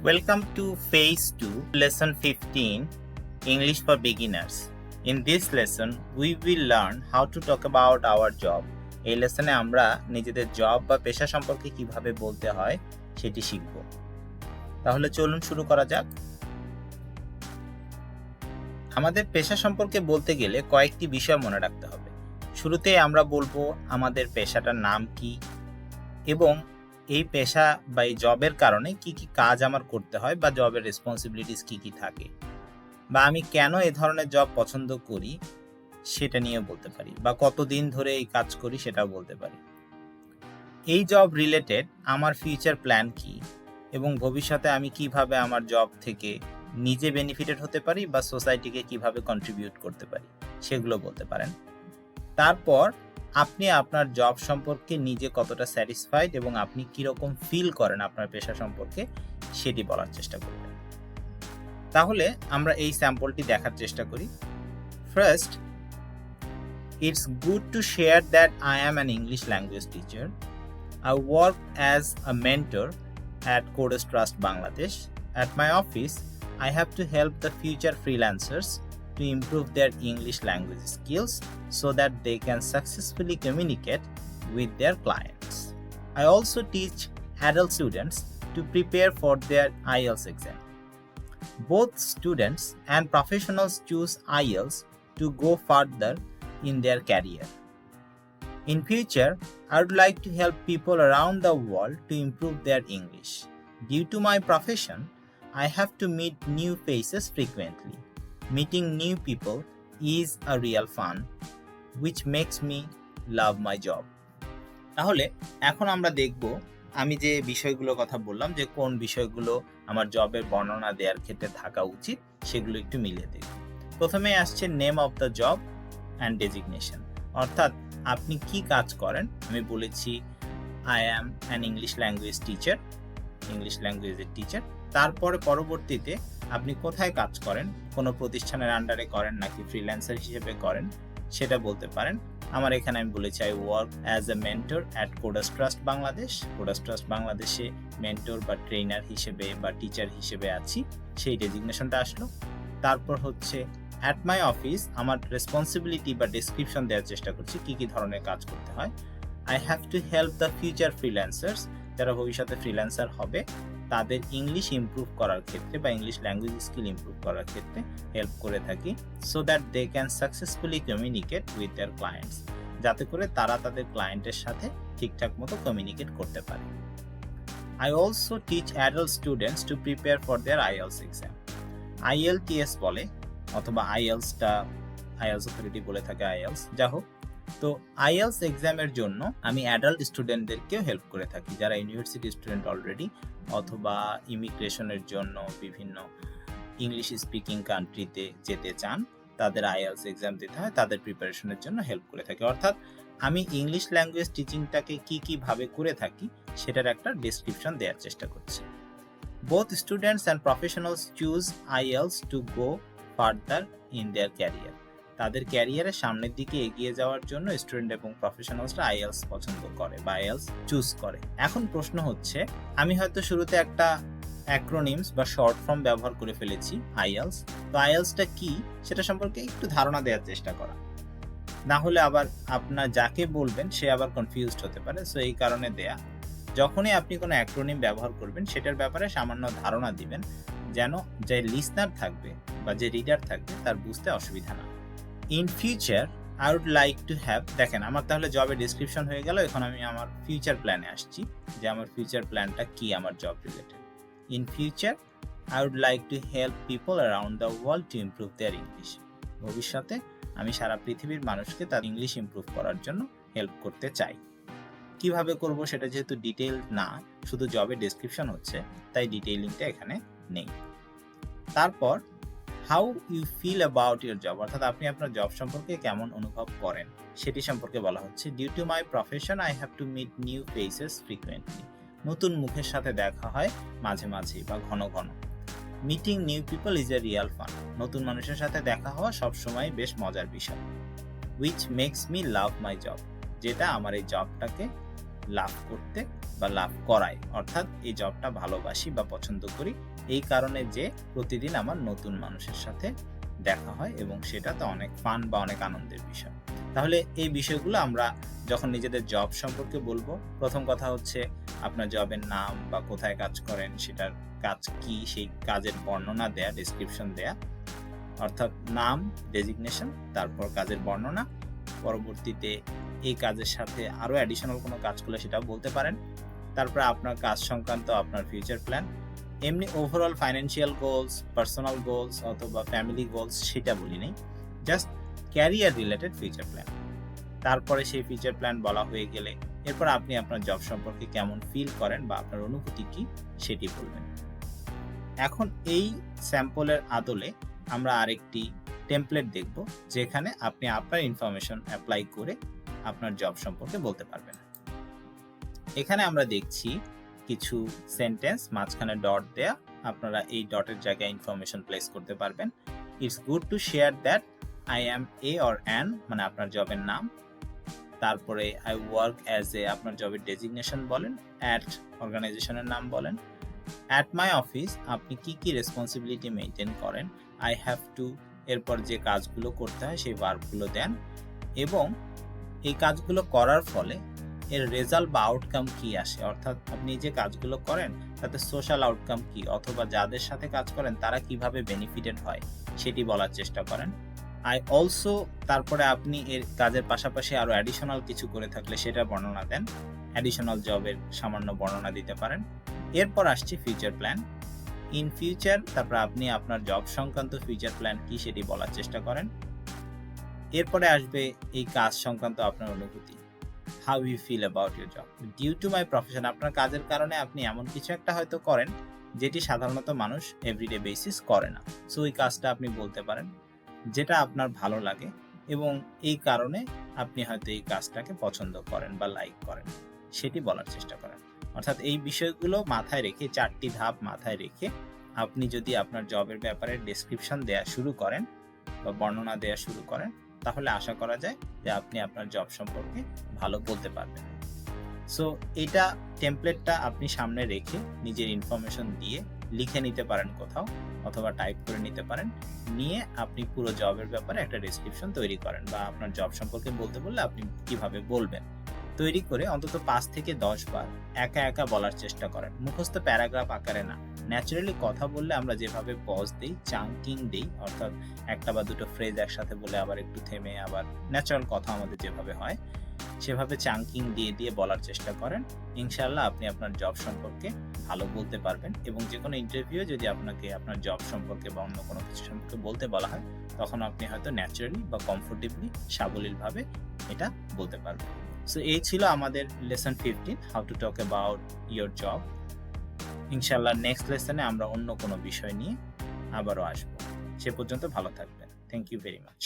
Welcome to Phase 2, Lesson 15, English for Beginners. In this lesson, we will learn how to talk about our job. এই লেসনে আমরা নিজেদের job বা পেশা সম্পর্কে কিভাবে বলতে হয় সেটি শিখব। তাহলে চলুন শুরু করা যাক। আমাদের পেশা সম্পর্কে বলতে গেলে কয়েকটি বিষয় মনে রাখতে হবে। শুরুতে আমরা বলবো আমাদের পেশাটার নাম কি এবং এই পেশা বা এই জবের কারণে কি কি কাজ আমার করতে হয় বা জবের রেসপন্সিবিলিটিস কি কি থাকে, বা আমি কেন এ ধরনের জব পছন্দ করি সেটা নিয়ে বলতে পারি, বা কতদিন ধরে এই কাজ করি সেটাও বলতে পারি। এই জব রিলেটেড আমার ফিউচার প্ল্যান কি এবং ভবিষ্যতে আমি কিভাবে আমার জব থেকে নিজে বেনিফিটেড হতে পারি বা সোসাইটিকে কিভাবে কন্ট্রিবিউট করতে পারি সেগুলো বলতে পারেন। তারপর আপনি আপনার জব সম্পর্কে নিজে কতটা স্যাটিসফাইড এবং আপনি কিরকম ফিল করেন আপনার পেশা সম্পর্কে সেটি বলার চেষ্টা করবেন। তাহলে আমরা এই স্যাম্পলটি দেখার চেষ্টা করি। First, it's good to share that I am an English language teacher. I work as a mentor at Codes Trust Bangladesh. At my office, I have to help the future freelancers to improve their English language skills so that they can successfully communicate with their clients. I also teach adult students to prepare for their IELTS exam. Both students and professionals choose IELTS to go further in their career. In future, I would like to help people around the world to improve their English. Due to my profession, I have to meet new faces frequently. Meeting new people is a real fun, which makes me love my job. তাহলে এখন আমরা দেখব আমি যে বিষয়গুলো কথা বললাম যে কোন বিষয়গুলো আমার জবের বর্ণনা দেওয়ার ক্ষেত্রে থাকা উচিত সেগুলো একটু মিলিয়ে দেখব। প্রথমে আসছে name of the job and designation, অর্থাৎ আপনি কি কাজ করেন। আমি বলেছি I am an English language teacher, English ল্যাঙ্গুয়েজের টিচার। তারপরে পরবর্তীতে আপনি কোথায় কাজ করেন, কোনো প্রতিষ্ঠানের আন্ডারে করেন নাকি ফ্রিল্যান্সার হিসেবে করেন সেটা বলতে পারেন। আমার এখানে আমি বলেছি I work as a mentor at Codas Trust Bangladesh. Codas Trust বাংলাদেশে মেন্টর বা ট্রেনার হিসেবে বা টিচার হিসেবে আছি, সেই ডেজিগনেশনটা আসলো। তারপর হচ্ছে অ্যাট মাই অফিস, আমার রেসপন্সিবিলিটি বা ডেসক্রিপশন দেওয়ার চেষ্টা করছি কি কি ধরনের কাজ করতে হয়। I have to help the future freelancers, যারা ভবিষ্যতে ফ্রিল্যান্সার হবে তাদের ইংলিশ ইমপ্রুভ করার ক্ষেত্রে বা ইংলিশ ল্যাঙ্গুয়েজ স্কিল ইমপ্রুভ করার ক্ষেত্রে হেল্প করে থাকি, so that they can successfully communicate with their clients, যাতে করে তারা তাদের ক্লায়েন্টের সাথে ঠিকঠাক মতো কমিউনিকেট করতে পারে। I also teach adult students to prepare for their IELTS exam. IELTS বলে অথবা IELTSটা IELTS অথরিটি বলে থাকে IELTS, যা হোক। তো IELTS এক্সামের জন্য আমি অ্যাডাল্ট স্টুডেন্টদেরকেও হেল্প করে থাকি, যারা ইউনিভার্সিটি স্টুডেন্ট অলরেডি অথবা ইমিগ্রেশনের জন্য বিভিন্ন ইংলিশ স্পিকিং কান্ট্রিতে যেতে চান, তাদের IELTS এক্সাম দিতে হয়, তাদের প্রিপারেশনের জন্য হেল্প করে থাকি। অর্থাৎ আমি ইংলিশ ল্যাঙ্গুয়েজ টিচিংটাকে কীভাবে করে থাকি সেটার একটা ডেসক্রিপশন দেওয়ার চেষ্টা করছি। Both students and professionals choose IELTS to go further in their career. তাদের ক্যারিয়ারের সামনের দিকে এগিয়ে যাওয়ার জন্য স্টুডেন্ট এবং প্রফেশনালসরা IELTS পছন্দ করে বা IELTS চুজ করে। এখন প্রশ্ন হচ্ছে, আমি হয়তো শুরুতে একটা অ্যাক্রোনিমস বা শর্ট ফর্ম ব্যবহার করে ফেলেছি IELTS। তো IELTSটা কি সেটা সম্পর্কে একটু ধারণা দেওয়ার চেষ্টা করা, না হলে আবার আপনার যাকে বলবেন সে আবার কনফিউজড হতে পারে। সো এই কারণে দেয়া, যখনই আপনি কোনো অ্যাক্রোনিম ব্যবহার করবেন সেটার ব্যাপারে সামান্য ধারণা দিবেন, যেন যে লিসনার থাকবে বা যে রিডার থাকবে তার বুঝতে অসুবিধা না। In future I would like to have, দেখেন আমার তাহলে জবের ডিসক্রিপশন হয়ে গেল। এখন আমি আমার ফিউচার প্ল্যানে আসছি যে আমার ফিউচার প্ল্যানটা কি আমার job related. In future I would like to help people around the world to improve their English. ভবিষ্যতে আমি সারা পৃথিবীর মানুষকে তার ইংলিশ ইমপ্রুভ করার জন্য হেল্প করতে চাই। কিভাবে করব সেটা যেহেতু ডিটেইল না, শুধু জবের ডেসক্রিপশন হচ্ছে, তাই ডিটেইলিংটা এখানে নেই। তারপর how you feel about your job, অর্থাৎ আপনি আপনার জব সম্পর্কে কেমন অনুভব করেন সেটি সম্পর্কে বলা হচ্ছে। Due to my profession I have to meet new faces frequently, নতুন মুখের সাথে দেখা হয় মাঝে মাঝে বা ঘন ঘন। Meeting new people is a real fun, নতুন মানুষের সাথে দেখা হওয়া সবসময় বেশ মজার বিষয়। Which makes me love my job, যেটা আমার এই জবটাকে লাভ করতে বা লাভ করায়, অর্থাৎ এই জবটা ভালোবাসি বা পছন্দ করি এই কারণে যে প্রতিদিন আমার নতুন মানুষের সাথে দেখা হয় এবং সেটা তো অনেক ফান বা অনেক আনন্দের বিষয়। তাহলে এই বিষয়গুলো আমরা যখন নিজেদের জব সম্পর্কে বলবো, প্রথম কথা হচ্ছে আপনার জবের নাম বা কোথায় কাজ করেন, সেটার কাজ কি, সেই কাজের বর্ণনা দেয়া, ডেসক্রিপশন দেয়া, অর্থাৎ নাম, ডেজিগনেশন, তারপর কাজের বর্ণনা, পরবর্তীতে এই কাজের সাথে আরও অ্যাডিশনাল কোনো কাজ করলে সেটাও বলতে পারেন। তারপরে আপনার কাজ সংক্রান্ত আপনার ফিউচার প্ল্যান, এমনি overall financial goals, personal goals অথবা ফ্যামিলি গোলস সেটা বলি নেই, just career related future plan. তারপরে সেই ফিউচার প্ল্যান বলা হয়ে গেলে এরপর আপনি আপনার জব সম্পর্কে কেমন ফিল করেন বা আপনার অনুভূতি কি সেটি বলবেন। এখন এই স্যাম্পলের আদলে আমরা আরেকটি টেমপ্লেট দেখব, যেখানে আপনি আপনার ইনফরমেশন অ্যাপ্লাই করে আপনার জব সম্পর্কে বলতে পারবেন। এখানে আমরা দেখছি কিছু সেন্টেন্স, মাঝখানে ডট দেয়া, আপনারা এই ডটের জায়গায় ইনফরমেশন প্লেস করতে পারবেন। It's good to share that I am a or an, মানে আপনার জবের নাম, তারপরে আই ওয়ার্ক অ্যাজ এ, আপনার জবের ডেজিগনেশন বলেন, অ্যাট অর্গানাইজেশনের নাম বলেন, অ্যাট মাই অফিস আপনি কি কি রেসপন্সিবিলিটি মেনটেন করেন, আই হ্যাভ টু, এরপর যে কাজগুলো করতে হয় সেই ভার্বগুলো দেন, এবং এই কাজগুলো করার ফলে এর রেজাল্ট বা আউটকাম কি আসে, অর্থাৎ আপনি যে কাজগুলো করেন তাতে সোশ্যাল আউটকাম কি, অথবা যাদের সাথে কাজ করেন তারা কিভাবে বেনিফিটেড হয় সেটি বলার চেষ্টা করেন। আই অলসো, তারপরে আপনি এর কাজের পাশাপাশি আরো অ্যাডিশনাল কিছু করে থাকলে সেটা বর্ণনা দেন, অ্যাডিশনাল জবের সামান্য বর্ণনা দিতে পারেন। এরপর আসছে ফিউচার প্ল্যান, ইন ফিউচার, তারপর আপনি আপনার জব সংক্রান্ত ফিউচার প্ল্যান কি সেটি বলার চেষ্টা করেন। এরপরে আসবে এই কাজ সংক্রান্ত আপনার অনুভূতি, how you feel about your job due to my profession, আপনার কাজের কারণে আপনি এমন কিছু একটা হয়তো করেন যেটি সাধারণত মানুষ এভরিডে বেসিস করে না, সো এই কাজটা আপনি বলতে পারেন যেটা আপনার ভালো লাগে এবং এই কারণে আপনি হয়তো এই কাজটাকে পছন্দ করেন বা লাইক করেন, সেটি বলার চেষ্টা করেন। অর্থাৎ এই বিষয়গুলো মাথায় রেখে, 4টি ধাপ মাথায় রেখে আপনি যদি আপনার জবের ব্যাপারে ডেসক্রিপশন দেয়া শুরু করেন বা বর্ণনা দেয়া শুরু করেন, তাহলে আশা করা যায় যে আপনি আপনার জব সম্পর্কে ভালো বলতে পারবেন। সো এটা টেমপ্লেটটা আপনি সামনে রেখে নিজের ইনফরমেশন দিয়ে লিখে নিতে পারেন কোথাও, অথবা টাইপ করে নিতে পারেন, নিয়ে আপনি পুরো জবের ব্যাপারে একটা ডেসক্রিপশন তৈরি করেন, বা আপনার জব সম্পর্কে বলতে বললে আপনি কিভাবে বলবেন তৈরি করে অন্তত 5 থেকে 10 বার একা একা বলার চেষ্টা করেন, মুখস্থ প্যারাগ্রাফ আকারে না। ন্যাচারালি কথা বললে আমরা যেভাবে পজ দিই, চাঙ্কিং দিই, অর্থাৎ একটা বা দুটো ফ্রেজ একসাথে বলে আবার একটু থেমে আবার ন্যাচারাল কথা আমাদের যেভাবে হয় সেভাবে চাঙ্কিং দিয়ে দিয়ে বলার চেষ্টা করেন। ইনশাআল্লাহ আপনি আপনার জব সম্পর্কে ভালো বলতে পারবেন, এবং যে কোনো ইন্টারভিউ যদি আপনাকে আপনার জব সম্পর্কে বা অন্য কোনো কিছু সম্পর্কে বলতে বলা হয়, তখন আপনি হয়তো ন্যাচারালি বা কমফোর্টেবলি, সাবলীলভাবে এটা বলতে পারবেন। সো এই ছিল আমাদের lesson 15, how to talk about your job. ইনশাআল্লাহ নেক্সট লেসনে আমরা অন্য কোনো বিষয় নিয়ে আবারও আসবো। সে পর্যন্ত ভালো থাকবেন। Thank you very much.